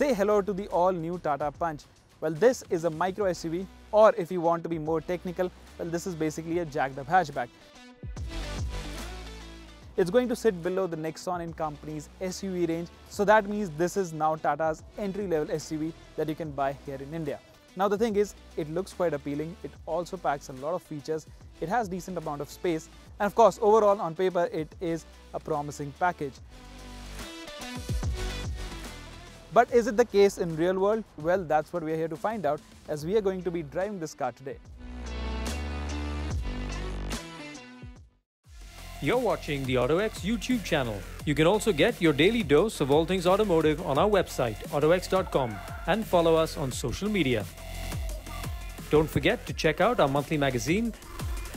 Say hello to the all-new Tata Punch. Well, this is a micro SUV, or if you want to be more technical, well, this is basically a jacked-up hatchback. It's going to sit below the Nexon in company's SUV range, so that means this is now Tata's entry-level SUV that you can buy here in India. Now the thing is, it looks quite appealing, it also packs a lot of features, it has decent amount of space, and of course overall on paper it is a promising package. But is it the case in real world? Well, that's what we are here to find out, as we are going to be driving this car today. You're watching the AutoX YouTube channel. You can also get your daily dose of all things automotive on our website, autox.com, and follow us on social media. Don't forget to check out our monthly magazine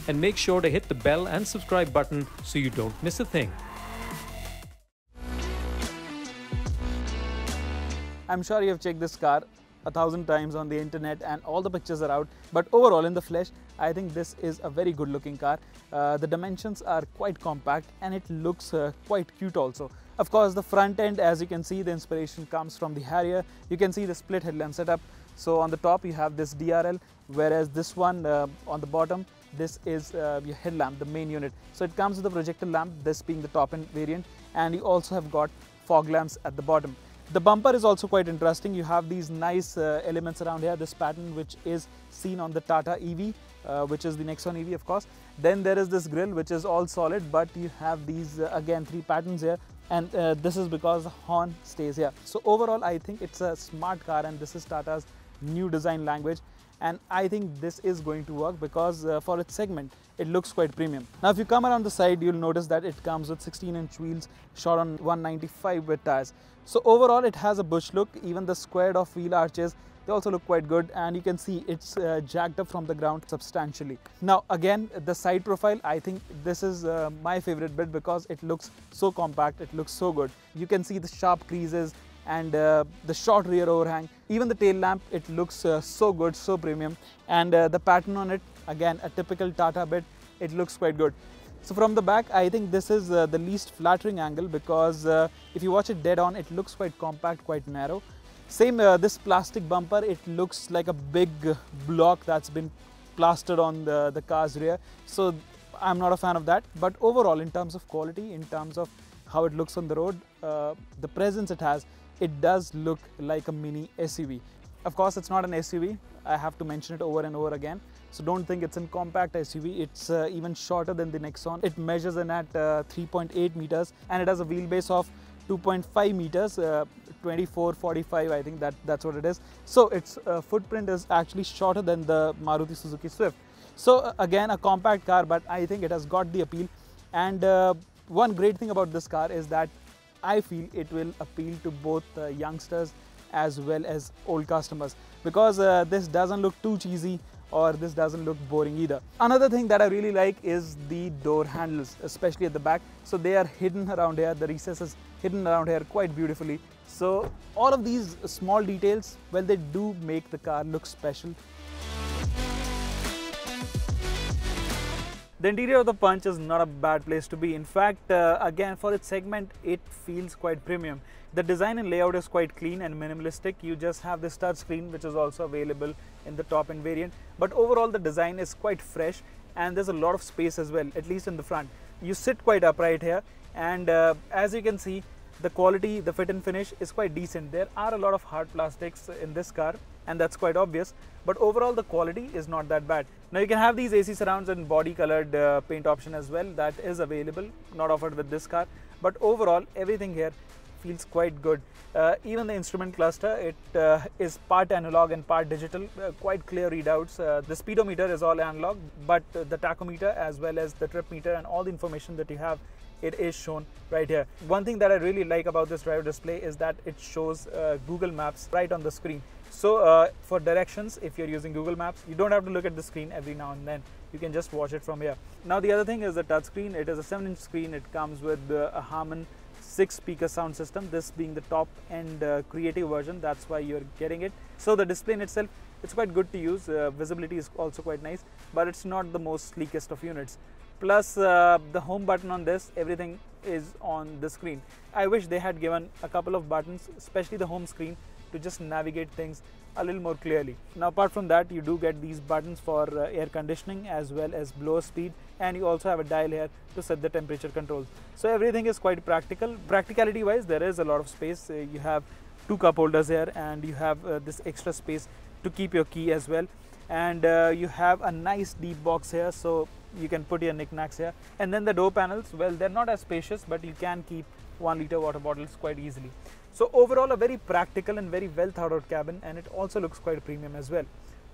and make sure to hit the bell and subscribe button so you don't miss a thing. I'm sure you have checked this car 1,000 times on the internet and all the pictures are out, but overall in the flesh, I think this is a very good looking car. The dimensions are quite compact and it looks quite cute also. Of course, the front end, as you can see, the inspiration comes from the Harrier. You can see the split headlamp setup. So on the top you have this DRL, whereas this one on the bottom, this is your headlamp, the main unit. So it comes with a projector lamp, this being the top end variant, and you also have got fog lamps at the bottom. The bumper is also quite interesting. You have these nice elements around here, this pattern which is seen on the Tata EV, which is the Nexon EV of course. Then there is this grille which is all solid, but you have these again 3 patterns here, and this is because the horn stays here. So overall I think it's a smart car, and this is Tata's new design language, and I think this is going to work because for its segment it looks quite premium. Now if you come around the side, you'll notice that it comes with 16-inch wheels shot on 195 with tires. So overall it has a bush look. Even the squared off wheel arches, they also look quite good, and you can see it's jacked up from the ground substantially. Now again, the side profile, I think this is my favorite bit because it looks so compact, it looks so good. You can see the sharp creases and the short rear overhang. Even the tail lamp, it looks so good, so premium, and the pattern on it, again a typical Tata bit, it looks quite good. So from the back, I think this is the least flattering angle because if you watch it dead on, it looks quite compact, quite narrow. Same this plastic bumper, it looks like a big block that's been plastered on the car's rear. So I'm not a fan of that, but overall in terms of quality, in terms of how it looks on the road, the presence it has, it does look like a mini SUV. Of course, it's not an SUV. I have to mention it over and over again. So don't think it's a compact SUV. It's even shorter than the Nexon. It measures in at 3.8 meters, and it has a wheelbase of 2.5 meters, 24/45. I think that's what it is. So its footprint is actually shorter than the Maruti Suzuki Swift. So again, a compact car, but I think it has got the appeal. And one great thing about this car is that I feel it will appeal to both youngsters as well as old customers, because this doesn't look too cheesy or this doesn't look boring either. Another thing that I really like is the door handles, especially at the back. So they are hidden around here, the recess is hidden around here quite beautifully. So all of these small details, well, they do make the car look special. The interior of the Punch is not a bad place to be. In fact, again, for its segment, it feels quite premium. The design and layout is quite clean and minimalistic. You just have this touch screen, which is also available in the top end variant. But overall, the design is quite fresh, and there's a lot of space as well, at least in the front. You sit quite upright here, and as you can see, the quality, the fit and finish is quite decent. There are a lot of hard plastics in this car, and that's quite obvious, but overall the quality is not that bad. Now you can have these AC surrounds and body colored paint option as well. That is available, not offered with this car, but overall everything here feels quite good. Even the instrument cluster, it is part analog and part digital, quite clear readouts. The speedometer is all analog, but the tachometer as well as the trip meter and all the information that you have, it is shown right here. One thing that I really like about this driver display is that it shows Google Maps right on the screen. So for directions, if you're using Google Maps, you don't have to look at the screen every now and then. You can just watch it from here. Now the other thing is the touch screen. It is a 7-inch screen. It comes with a Harman 6-speaker sound system, this being the top end creative version. That's why you're getting it. So the display in itself, it's quite good to use. Visibility is also quite nice, but it's not the most sleekest of units. Plus the home button on this, everything is on the screen. I wish they had given a couple of buttons, especially the home screen, to just navigate things a little more clearly. Now apart from that, you do get these buttons for air conditioning as well as blower speed, and you also have a dial here to set the temperature controls. So everything is quite practical. Practicality wise, there is a lot of space. You have 2 cup holders here, and you have this extra space to keep your key as well, and you have a nice deep box here, so you can put your knickknacks here. And then the door panels, well, they're not as spacious, but you can keep 1-liter water bottles quite easily. So overall, a very practical and very well thought out cabin, and it also looks quite premium as well.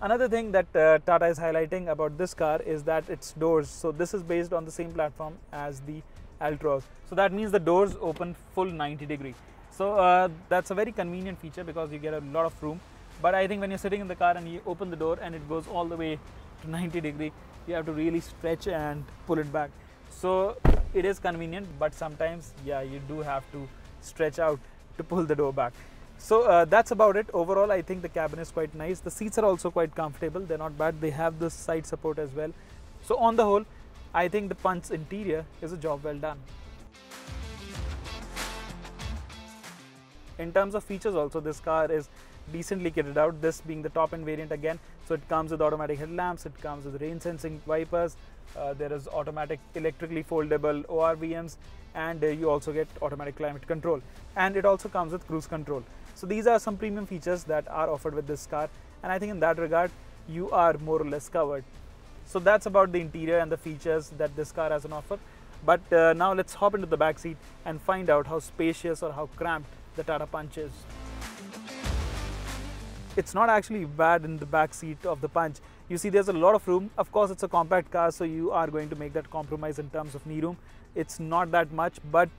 Another thing that Tata is highlighting about this car is that its doors, so this is based on the same platform as the Altroz, so that means the doors open full 90-degree. So that's a very convenient feature because you get a lot of room. But I think when you're sitting in the car and you open the door and it goes all the way to 90-degree, you have to really stretch and pull it back. So it is convenient, but sometimes, yeah, you do have to stretch out to pull the door back. So that's about it. Overall, I think the cabin is quite nice. The seats are also quite comfortable. They're not bad. They have the side support as well. So on the whole, I think the Punch interior is a job well done. In terms of features also, this car is decently kitted out, this being the top end variant again. So it comes with automatic headlamps, it comes with rain sensing wipers, there is automatic electrically foldable ORVMs, and you also get automatic climate control, and it also comes with cruise control. So these are some premium features that are offered with this car, and I think in that regard you are more or less covered. So that's about the interior and the features that this car has on offer. But now let's hop into the back seat and find out how spacious or how cramped the Tata Punch is. It's not actually bad in the back seat of the Punch. You see there's a lot of room. Of course, it's a compact car, so you are going to make that compromise in terms of knee room. It's not that much, but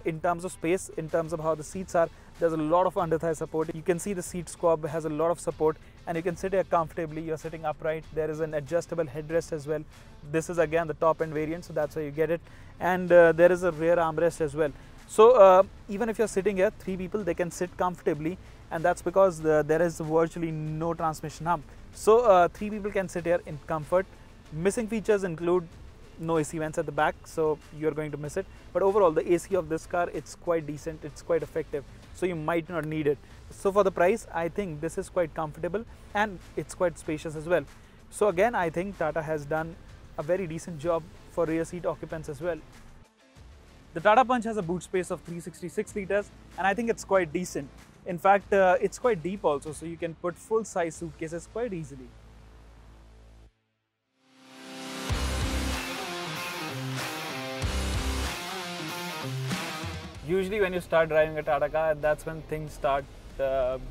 in terms of space, in terms of how the seats are, there's a lot of under thigh support. You can see the seat squab has a lot of support, and you can sit here comfortably. You're sitting upright. There is an adjustable headrest as well. This is again the top end variant, so that's why you get it. And there is a rear armrest as well. So even if you're sitting here, 3 people, they can sit comfortably, and that's because there is virtually no transmission hump. So 3 people can sit here in comfort. Missing features include no AC vents at the back, so you're going to miss it. But overall, the AC of this car, it's quite decent, it's quite effective, so you might not need it. So for the price, I think this is quite comfortable and it's quite spacious as well. So again, I think Tata has done a very decent job for rear seat occupants as well. The Tata Punch has a boot space of 366 litres, and I think it's quite decent. In fact, it's quite deep also, so you can put full-size suitcases quite easily. Usually when you start driving a Tata car, that's when things start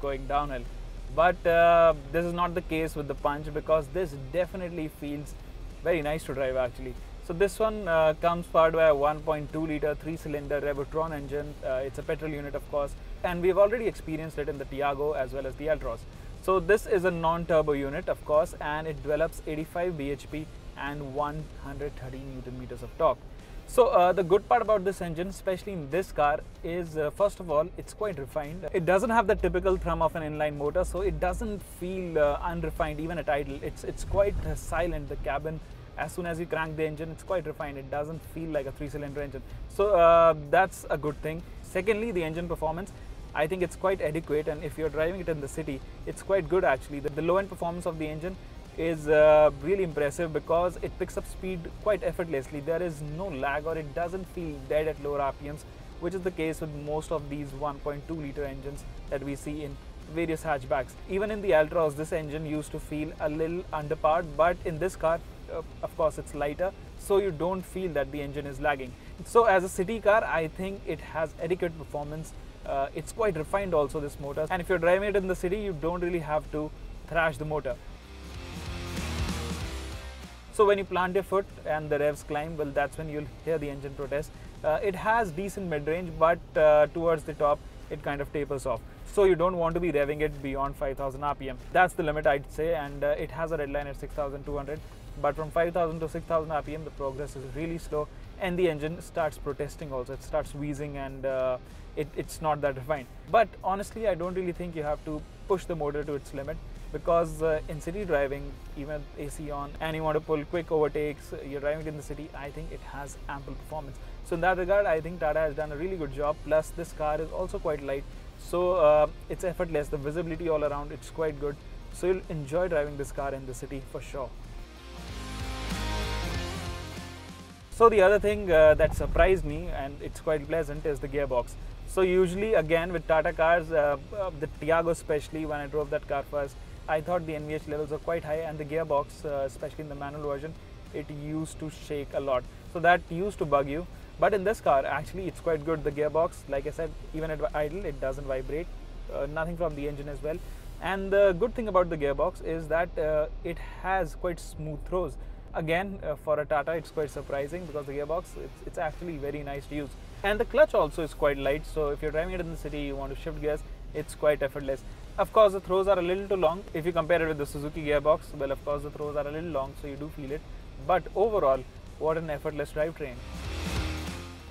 going downhill. But this is not the case with the Punch, because this definitely feels very nice to drive actually. So this one comes powered by a 1.2-litre 3-cylinder Revotron engine. It's a petrol unit, of course, and we've already experienced it in the Tiago as well as the Altroz. So this is a non-turbo unit, of course, and it develops 85 bhp and 130 Newton meters of torque. So the good part about this engine, especially in this car, is first of all, it's quite refined. It doesn't have the typical thrum of an inline motor, so it doesn't feel unrefined even at idle. It's quite silent. The cabin, as soon as you crank the engine, it's quite refined. It doesn't feel like a 3-cylinder engine. So that's a good thing. Secondly, the engine performance, I think it's quite adequate, and if you're driving it in the city, it's quite good actually. The low-end performance of the engine is really impressive because it picks up speed quite effortlessly. There is no lag, or it doesn't feel dead at lower RPMs, which is the case with most of these 1.2-litre engines that we see in various hatchbacks. Even in the Altroz, this engine used to feel a little underpowered, but in this car, of course, it's lighter, so you don't feel that the engine is lagging. So as a city car, I think it has adequate performance. It's quite refined also, this motor, and if you're driving it in the city, you don't really have to thrash the motor. So when you plant your foot and the revs climb, well, that's when you'll hear the engine protest. It has decent mid-range, but towards the top, it kind of tapers off. So you don't want to be revving it beyond 5000 RPM. That's the limit, I'd say, and it has a red line at 6200. But from 5000 to 6000 RPM, the progress is really slow, and the engine starts protesting also. It starts wheezing, and it's not that refined. But honestly, I don't really think you have to push the motor to its limit, because in city driving, even AC on, and you want to pull quick overtakes, you're driving it in the city, I think it has ample performance. So in that regard, I think Tata has done a really good job. Plus, this car is also quite light, So it's effortless, the visibility all around, it's quite good. So you'll enjoy driving this car in the city for sure. So the other thing that surprised me, and it's quite pleasant, is the gearbox. So usually again with Tata cars, the Tiago especially, when I drove that car first, I thought the NVH levels were quite high, and the gearbox, especially in the manual version, it used to shake a lot. So that used to bug you. But in this car, actually it's quite good. The gearbox, like I said, even at idle, it doesn't vibrate, nothing from the engine as well. And the good thing about the gearbox is that it has quite smooth throws. Again, for a Tata, it's quite surprising because the gearbox, it's actually very nice to use. And the clutch also is quite light, so if you're driving it in the city, you want to shift gears, it's quite effortless. Of course, the throws are a little too long. If you compare it with the Suzuki gearbox, well, of course, the throws are a little long, so you do feel it. But overall, what an effortless drivetrain.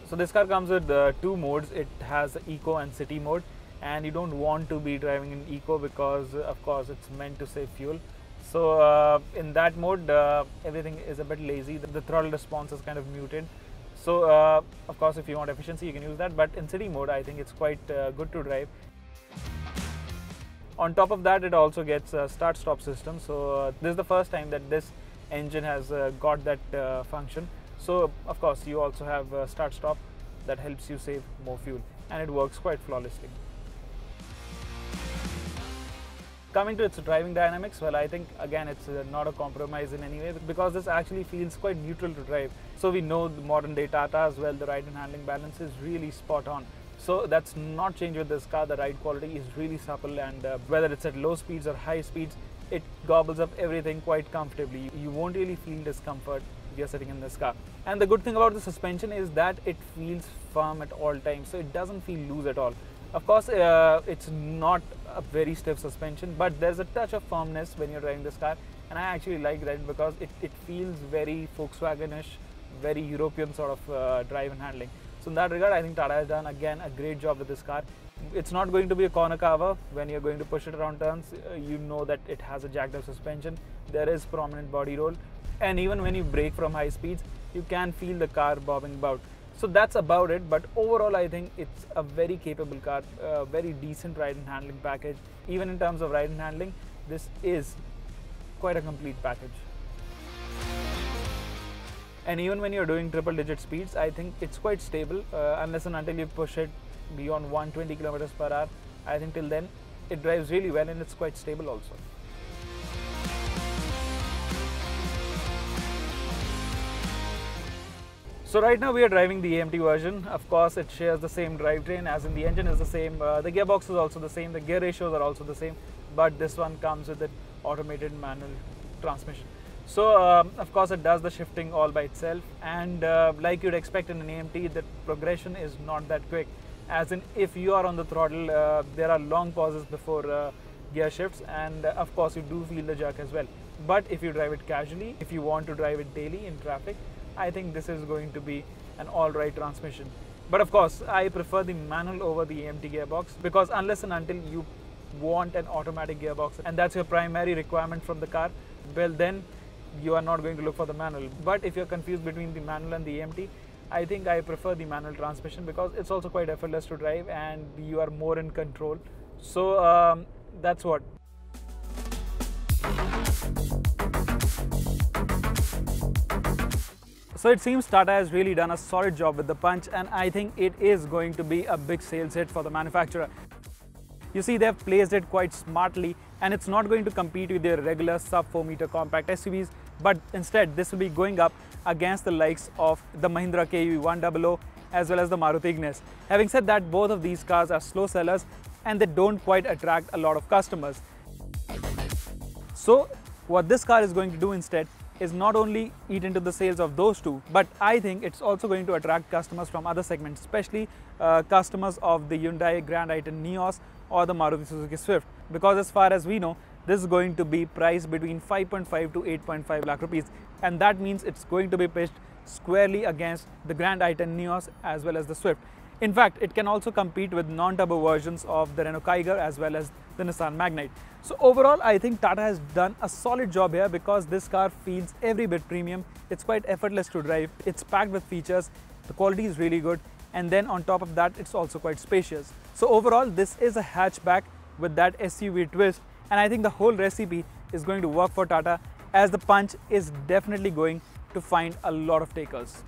So this car comes with two modes. It has Eco and City mode, and you don't want to be driving in Eco because of course it's meant to save fuel. So in that mode, everything is a bit lazy. The throttle response is kind of muted. So of course, if you want efficiency, you can use that. But in City mode, I think it's quite good to drive. On top of that, it also gets a start-stop system. So this is the first time that this engine has got that function. So of course, you also have start-stop that helps you save more fuel, and it works quite flawlessly. Coming to its driving dynamics, well, I think again it's not a compromise in any way, because this actually feels quite neutral to drive. So we know the modern day Tata as well, the ride and handling balance is really spot on. So that's not changed with this car. The ride quality is really supple, and whether it's at low speeds or high speeds, it gobbles up everything quite comfortably. You won't really feel discomfort if you're sitting in this car. And the good thing about the suspension is that it feels firm at all times, so it doesn't feel loose at all. Of course, it's not a very stiff suspension, but there's a touch of firmness when you're driving this car, and I actually like that because it feels very Volkswagen-ish, very European sort of drive and handling. So in that regard, I think Tata has done again a great job with this car. It's not going to be a corner carver. When you're going to push it around turns, you know that it has a jacked up suspension. There is prominent body roll, and even when you brake from high speeds, you can feel the car bobbing about. So that's about it, but overall I think it's a very capable car, a very decent ride and handling package. Even in terms of ride and handling, this is quite a complete package. And even when you're doing triple digit speeds, I think it's quite stable, unless and until you push it beyond 120 kilometers per hour. I think till then it drives really well, and it's quite stable also. So right now we are driving the AMT version. Of course, it shares the same drivetrain, as in the engine is the same, the gearbox is also the same, the gear ratios are also the same, but this one comes with an automated manual transmission. So of course it does the shifting all by itself, and like you'd expect in an AMT, the progression is not that quick. As in, if you are on the throttle, there are long pauses before gear shifts, and of course you do feel the jerk as well. But if you drive it casually, if you want to drive it daily in traffic, I think this is going to be an alright transmission. But of course, I prefer the manual over the AMT gearbox, because unless and until you want an automatic gearbox and that's your primary requirement from the car, well then you are not going to look for the manual. But if you're confused between the manual and the AMT, I think I prefer the manual transmission because it's also quite effortless to drive and you are more in control. So that's what. So it seems Tata has really done a solid job with the Punch, and I think it is going to be a big sales hit for the manufacturer. You see, they've placed it quite smartly, and it's not going to compete with their regular sub 4 meter compact SUVs, but instead this will be going up against the likes of the Mahindra KUV 100 as well as the Maruti Ignis. Having said that, both of these cars are slow sellers and they don't quite attract a lot of customers. So what this car is going to do instead is not only eat into the sales of those two, but I think it's also going to attract customers from other segments, especially customers of the Hyundai Grand i10 Nios or the Maruti Suzuki Swift, because as far as we know, this is going to be priced between 5.5 to 8.5 lakh rupees, and that means it's going to be pitched squarely against the Grand i10 Nios as well as the Swift. In fact, it can also compete with non-turbo versions of the Renault Kiger as well as the Nissan Magnite. So overall, I think Tata has done a solid job here because this car feels every bit premium. It's quite effortless to drive. It's packed with features. The quality is really good. and then on top of that it's also quite spacious. So overall this is a hatchback with that SUV twist, and I think the whole recipe is going to work for Tata, as the Punch is definitely going to find a lot of takers.